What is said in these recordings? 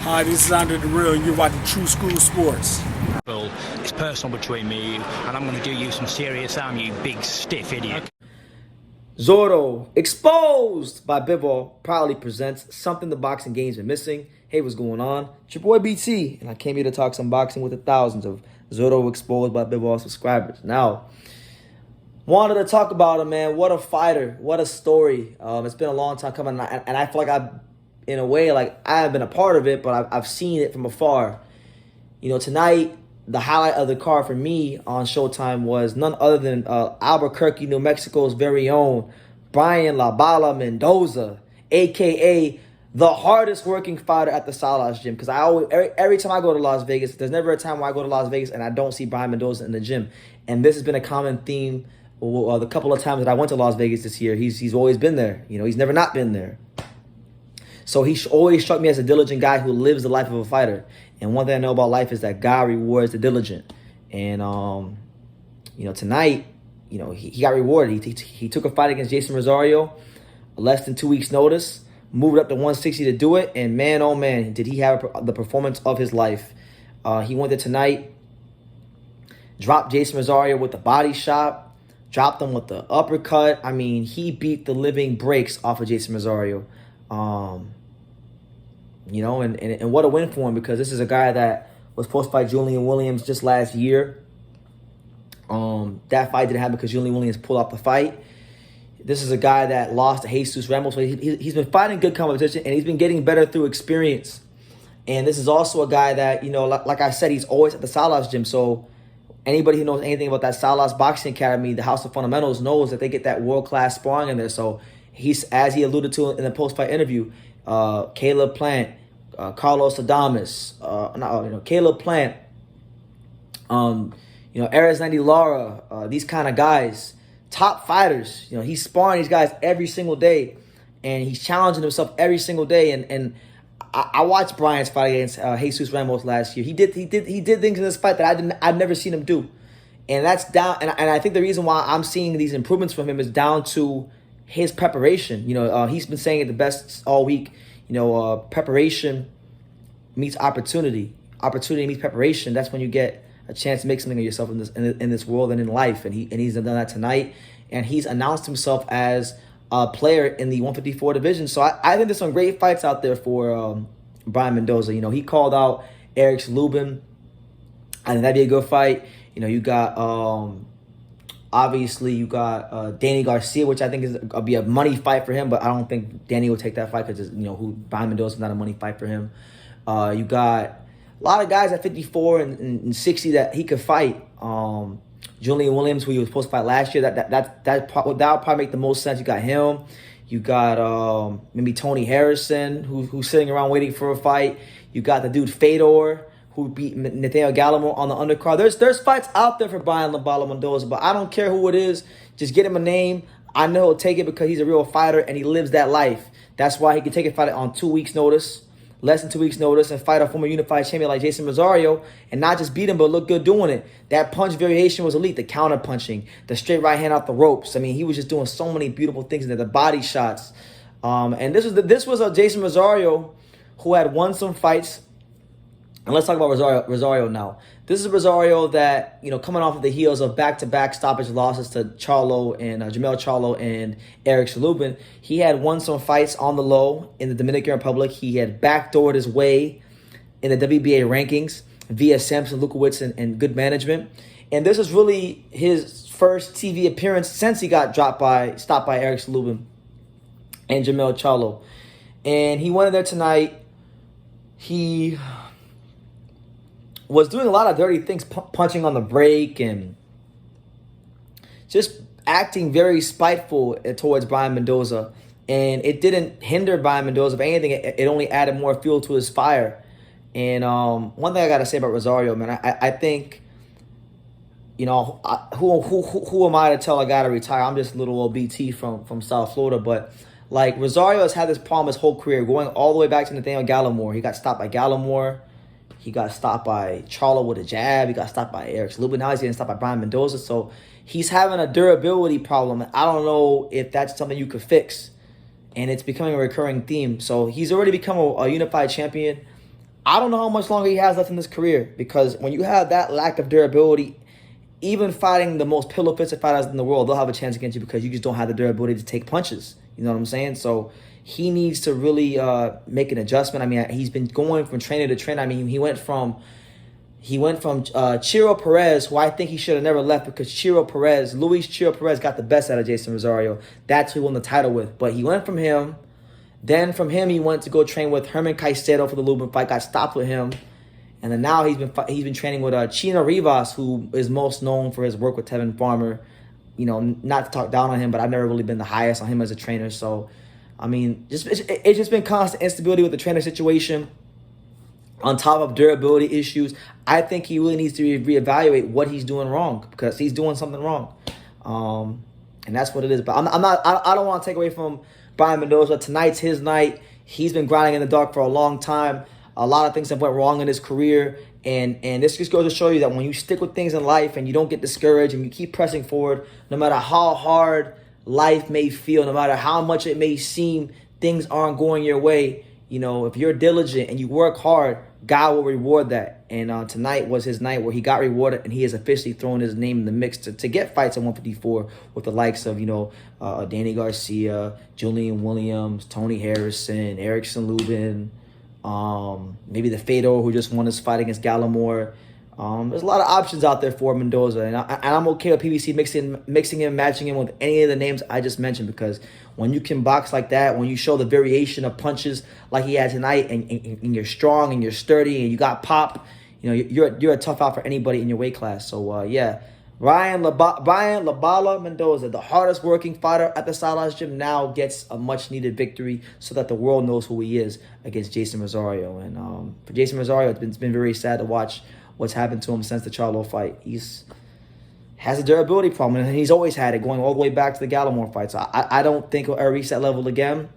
Hi, this is Andre the Real, and you're watching True School Sports. It's personal between me and you, and I'm going to do you some serious harm, you big stiff idiot. Zorro, exposed by Bivol, proudly presents something the boxing game's been missing. Hey, what's going on? It's your boy BT, and I came here to talk some boxing with the thousands of Zorro exposed by Bivol subscribers. Now, wanted to talk about him, man. What a fighter. What a story. It's been a long time coming, and I feel like in a way, like I haven't been a part of it, but I've seen it from afar. You know, tonight, the highlight of the card for me on Showtime was none other than Albuquerque, New Mexico's very own Brian La Bala Mendoza, a.k.a. the hardest working fighter at the Salas gym. Because every time I go to Las Vegas, there's never a time where I go to Las Vegas and I don't see Brian Mendoza in the gym. And this has been a common theme the couple of times that I went to Las Vegas this year. He's always been there. You know, he's never not been there. So he always struck me as a diligent guy who lives the life of a fighter. And one thing I know about life is that God rewards the diligent. And, you know, tonight, you know, he got rewarded. He took a fight against Jeison Rosario, less than 2 weeks' notice, moved up to 160 to do it. And man, oh man, did he have the performance of his life. He went there tonight, dropped Jeison Rosario with the body shot, dropped him with the uppercut. I mean, he beat the living breaks off of Jeison Rosario. You know, and what a win for him, because this is a guy that was supposed to fight Julian Williams just last year. That fight didn't happen because Julian Williams pulled out the fight. This is a guy that lost to Jeison Ramos. So he's been fighting good competition, and he's been getting better through experience. And this is also a guy that, you know, like I said, he's always at the Salas gym. So anybody who knows anything about that Salas Boxing Academy, the House of Fundamentals, knows that they get that world-class sparring in there. So he's, as he alluded to in the post-fight interview, Caleb Plant, Carlos Adames, Caleb Plant, Ares 90 Lara, these kind of guys, top fighters. You know, he's sparring these guys every single day, and he's challenging himself every single day. And I watched Brian's fight against Jeison Ramos last year. He did things in this fight that I've never seen him do, and that's down. And I think the reason why I'm seeing these improvements from him is down to his preparation. You know, he's been saying it the best all week. You know, preparation meets opportunity. Opportunity meets preparation. That's when you get a chance to make something of yourself in this world and in life. And he's done that tonight. And he's announced himself as a player in the 154 division. So I think there's some great fights out there for Brian Mendoza. You know, he called out Eric Lubin. I think that'd be a good fight. You know, you got obviously, you got Danny Garcia, which I think is be a money fight for him, but I don't think Danny will take that fight because, you know, Brian Mendoza is not a money fight for him. You got a lot of guys at 54 and 60 that he could fight. Julian Williams, who he was supposed to fight last year, that'll probably make the most sense. You got him. You got maybe Tony Harrison, who's sitting around waiting for a fight. You got the dude Fedor, who beat Nathaniel Gallimore on the undercard. There's fights out there for Brian La Bala Mendoza, but I don't care who it is. Just get him a name. I know he'll take it because he's a real fighter and he lives that life. That's why he can take a fight on 2 weeks' notice, less than 2 weeks' notice, and fight a former unified champion like Jeison Rosario and not just beat him, but look good doing it. That punch variation was elite. The counter punching, the straight right hand out the ropes. I mean, he was just doing so many beautiful things in there. The body shots. And this was a Jeison Rosario who had won some fights. And let's talk about Rosario now. This is Rosario that, you know, coming off of the heels of back-to-back stoppage losses to Charlo and Jamel Charlo and Eric Lubin. He had won some fights on the low in the Dominican Republic. He had backdoored his way in the WBA rankings via Samson Lukowicz and good management. And this is really his first TV appearance since he got stopped by Eric Lubin and Jamel Charlo. And he went in there tonight. He was doing a lot of dirty things, punching on the break and just acting very spiteful towards Brian Mendoza. And it didn't hinder Brian Mendoza. If anything, it only added more fuel to his fire. And one thing I got to say about Rosario, man, I think, you know, who am I to tell a guy to retire? I'm just a little old BT from South Florida. But, like, Rosario has had this problem his whole career, going all the way back to Nathaniel Gallimore. He got stopped by Gallimore. He got stopped by Charlo with a jab. He got stopped by Eric Lubin. Now he's getting stopped by Brian Mendoza. So he's having a durability problem. I don't know if that's something you could fix. And it's becoming a recurring theme. So he's already become a unified champion. I don't know how much longer he has left in his career, because when you have that lack of durability, even fighting the most pillow-fisted fighters in the world, they'll have a chance against you because you just don't have the durability to take punches. You know what I'm saying? So he needs to really make an adjustment. I mean, he's been going from trainer to trainer. I mean, he went from Chiro Perez, who I think he should have never left, because Luis Chiro Perez got the best out of Jeison Rosario. That's who he won the title with. But he went from him. Then from him, he went to go train with Herman Caicedo for the Lubin fight. Got stopped with him. And then now he's been training with Chino Rivas, who is most known for his work with Tevin Farmer. You know, not to talk down on him, but I've never really been the highest on him as a trainer. So, I mean, it's just been constant instability with the trainer situation, on top of durability issues. I think he really needs to reevaluate what he's doing wrong, because he's doing something wrong. And that's what it is. But I don't want to take away from Brian Mendoza. Tonight's his night. He's been grinding in the dark for a long time. A lot of things have went wrong in his career. And this just goes to show you that when you stick with things in life and you don't get discouraged and you keep pressing forward, no matter how hard life may feel, no matter how much it may seem things aren't going your way, you know, if you're diligent and you work hard, God will reward that. And tonight was his night where he got rewarded, and he has officially thrown his name in the mix to get fights at 154 with the likes of, you know, Danny Garcia, Julian Williams, Tony Harrison, Erickson Lubin, maybe the Fedor, who just won his fight against Gallimore. There's a lot of options out there for Mendoza, and I'm okay with PBC mixing him, matching him with any of the names I just mentioned, because when you can box like that, when you show the variation of punches like he had tonight, and you're strong and you're sturdy and you got pop, you know, you're a tough out for anybody in your weight class. So yeah, Brian Labala Mendoza, the hardest working fighter at the Salas Gym, now gets a much needed victory so that the world knows who he is against Jeison Rosario. And for Jeison Rosario, it's been very sad to watch what's happened to him since the Charlo fight. He's has a durability problem, and he's always had it, going all the way back to the Gallimore fight. So I don't think he'll ever reach that level again.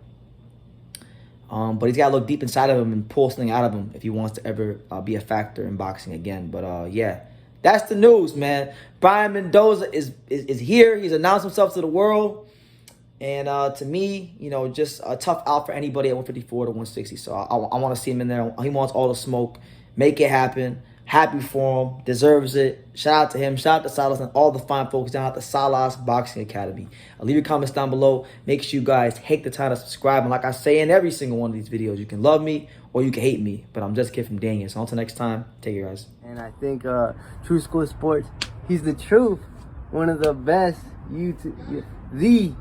But he's got to look deep inside of him and pull something out of him if he wants to ever be a factor in boxing again. But yeah, that's the news, man. Brian Mendoza is here. He's announced himself to the world. And to me, you know, just a tough out for anybody at 154 to 160. So I want to see him in there. He wants all the smoke. Make it happen. Happy for him. Deserves it. Shout out to him. Shout out to Salas and all the fine folks down at the Salas Boxing Academy. I'll leave your comments down below. Make sure you guys take the time to subscribe. And like I say in every single one of these videos, you can love me or you can hate me. But I'm just a kid from Daniel. So until next time, take care, guys. And I think True School Sports, he's the truth. One of the best YouTube, the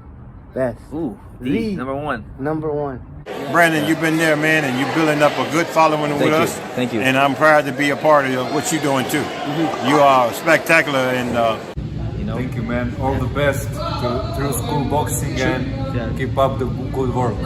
best. Ooh, the number one. Number one. Brandon, you've been there, man, and you're building up a good following with us. Thank you. And I'm proud to be a part of what you're doing, too. You are spectacular. And Thank you, man. All the best to True School Boxing, and keep up the good work.